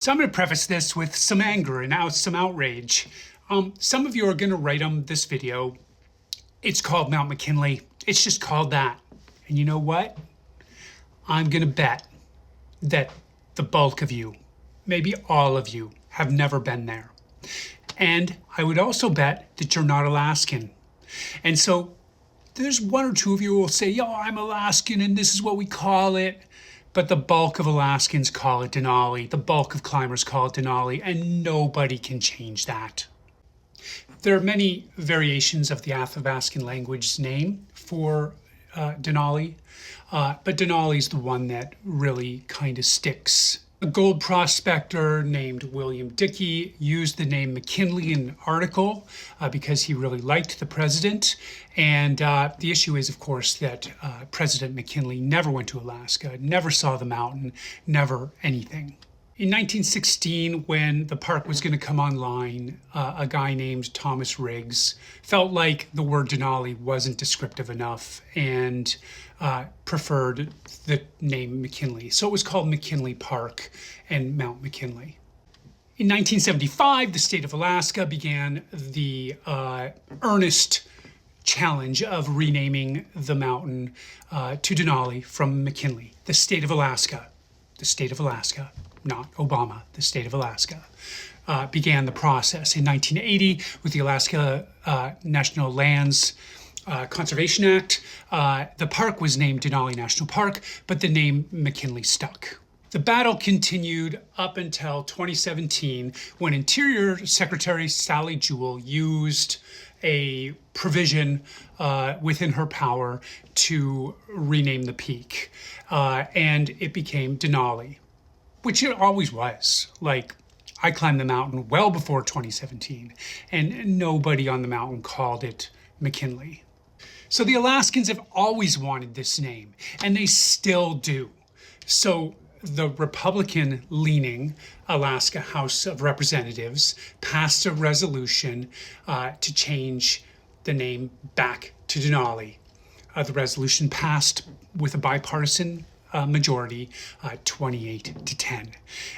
So I'm going to preface this with some anger and some outrage. Some of you are going to write on this video. It's called Mount McKinley. It's just called that. And you know what? I'm going to bet that the bulk of you, maybe all of you, have never been there. And I would also bet that you're not Alaskan. And so there's one or two of you who will say, yo, I'm Alaskan and this is what we call it. But the bulk of Alaskans call it Denali. The bulk of climbers call it Denali, and nobody can change that. There are many variations of the Athabascan language's name for Denali, but Denali is the one that really kind of sticks. A gold prospector named William Dickey used the name McKinley in an article because he really liked the president. And the issue is, of course, that President McKinley never went to Alaska, never saw the mountain, never anything. In 1916, when the park was going to come online, a guy named Thomas Riggs felt like the word Denali wasn't descriptive enough and preferred the name McKinley. So it was called McKinley Park and Mount McKinley. In 1975, the state of Alaska began the earnest challenge of renaming the mountain to Denali from McKinley. The state of Alaska, not Obama, the state of Alaska, began the process in 1980 with the Alaska National Lands Conservation Act. The park was named Denali National Park, but the name McKinley stuck. The battle continued up until 2017 when Interior Secretary Sally Jewell used a provision within her power to rename the peak. And it became Denali, which it always was. Like, I climbed the mountain well before 2017, and nobody on the mountain called it McKinley. So the Alaskans have always wanted this name, and they still do. So the Republican-leaning Alaska House of Representatives passed a resolution to change the name back to Denali. The resolution passed with a bipartisan majority, 28-10.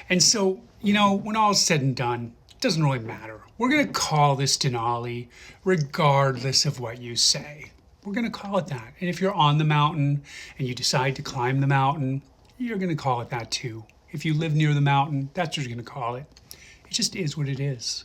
And so, you know, when all is said and done, it doesn't really matter. We're going to call this Denali regardless of what you say. We're going to call it that. And if you're on the mountain and you decide to climb the mountain, you're going to call it that too. If you live near the mountain, that's what you're going to call it. It just is what it is.